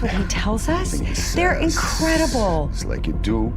what he tells us? Nothing he They're says. incredible. It's like you do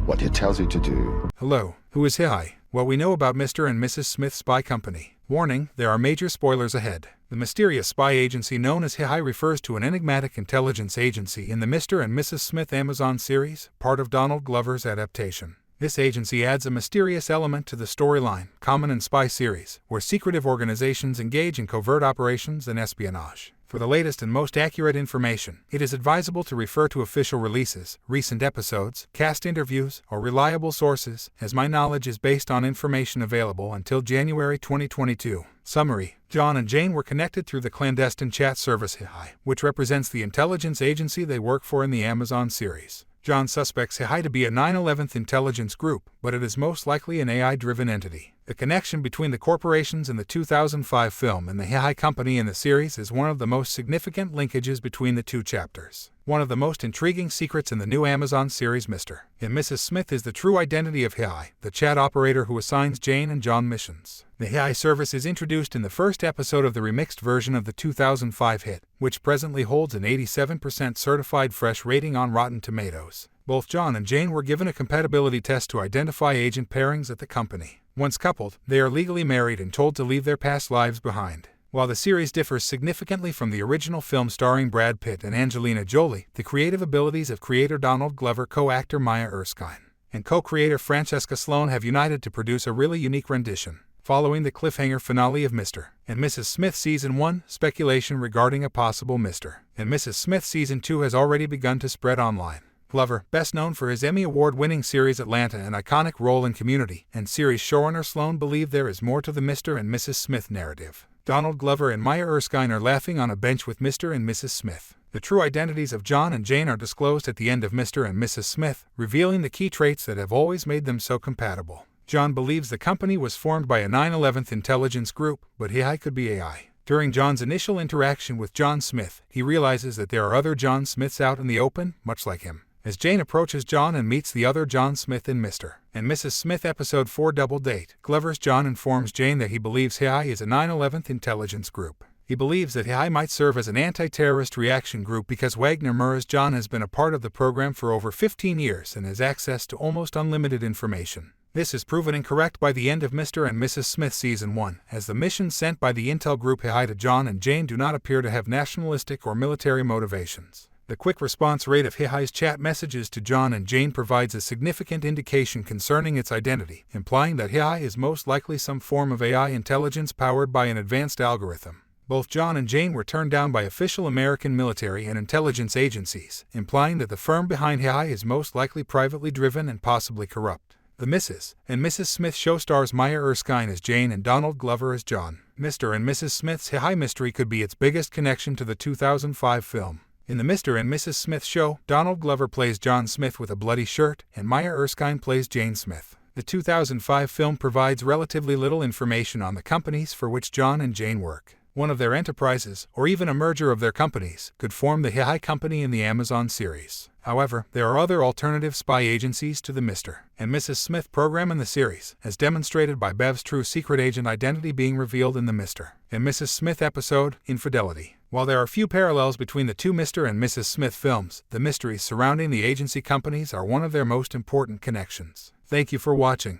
what he tells you to do. Hello, who is Hihi? What we know about Mr. and Mrs. Smith's spy company. Warning, there are major spoilers ahead. The mysterious spy agency known as Hihi refers to an enigmatic intelligence agency in the Mr. and Mrs. Smith Amazon series, part of Donald Glover's adaptation. This agency adds a mysterious element to the storyline, common in spy series, where secretive organizations engage in covert operations and espionage. For the latest and most accurate information, it is advisable to refer to official releases, recent episodes, cast interviews, or reliable sources, as my knowledge is based on information available until January 2022. Summary: John and Jane were connected through the clandestine chat service Hihi, which represents the intelligence agency they work for in the Amazon series. John suspects Hihi to be a 9/11th intelligence group, but it is most likely an AI-driven entity. The connection between the corporations in the 2005 film and the Hihi company in the series is one of the most significant linkages between the two chapters. One of the most intriguing secrets in the new Amazon series Mr. and Mrs. Smith is the true identity of Hihi, the chat operator who assigns Jane and John missions. The Hihi service is introduced in the first episode of the remixed version of the 2005 hit, which presently holds an 87% certified fresh rating on Rotten Tomatoes. Both John and Jane were given a compatibility test to identify agent pairings at the company. Once coupled, they are legally married and told to leave their past lives behind. While the series differs significantly from the original film starring Brad Pitt and Angelina Jolie, the creative abilities of creator Donald Glover, co-actor Maya Erskine, and co-creator Francesca Sloan have united to produce a really unique rendition. Following the cliffhanger finale of Mr. and Mrs. Smith Season 1, speculation regarding a possible Mr. and Mrs. Smith Season 2 has already begun to spread online. Glover, best known for his Emmy Award-winning series Atlanta, an iconic role in Community, and series showrunner Sloan believe there is more to the Mr. and Mrs. Smith narrative. Donald Glover and Maya Erskine are laughing on a bench with Mr. and Mrs. Smith. The true identities of John and Jane are disclosed at the end of Mr. and Mrs. Smith, revealing the key traits that have always made them so compatible. John believes the company was formed by a 9/11th intelligence group, but Hihi could be AI. During John's initial interaction with John Smith, he realizes that there are other John Smiths out in the open, much like him. As Jane approaches John and meets the other John Smith in Mr. and Mrs. Smith Episode 4 Double Date, Glover's John informs Jane that he believes Hihi is a 9/11th intelligence group. He believes that Hihi might serve as an anti-terrorist reaction group because Wagner Murrah's John has been a part of the program for over 15 years and has access to almost unlimited information. This is proven incorrect by the end of Mr. and Mrs. Smith Season 1, as the missions sent by the intel group Hihi to John and Jane do not appear to have nationalistic or military motivations. The quick response rate of Hihi's chat messages to John and Jane provides a significant indication concerning its identity, implying that Hihi is most likely some form of AI intelligence powered by an advanced algorithm. Both John and Jane were turned down by official American military and intelligence agencies, implying that the firm behind Hihi is most likely privately driven and possibly corrupt. The Mrs. and Mrs. Smith show stars Maya Erskine as Jane and Donald Glover as John. Mr. and Mrs. Smith's Hihi mystery could be its biggest connection to the 2005 film. In the Mr. and Mrs. Smith show, Donald Glover plays John Smith with a bloody shirt, and Maya Erskine plays Jane Smith. The 2005 film provides relatively little information on the companies for which John and Jane work. One of their enterprises, or even a merger of their companies, could form the Hihi company in the Amazon series. However, there are other alternative spy agencies to the Mr. and Mrs. Smith program in the series, as demonstrated by Bev's true secret agent identity being revealed in the Mr. and Mrs. Smith episode, Infidelity. While there are few parallels between the two Mr. and Mrs. Smith films, the mysteries surrounding the agency companies are one of their most important connections. Thank you for watching.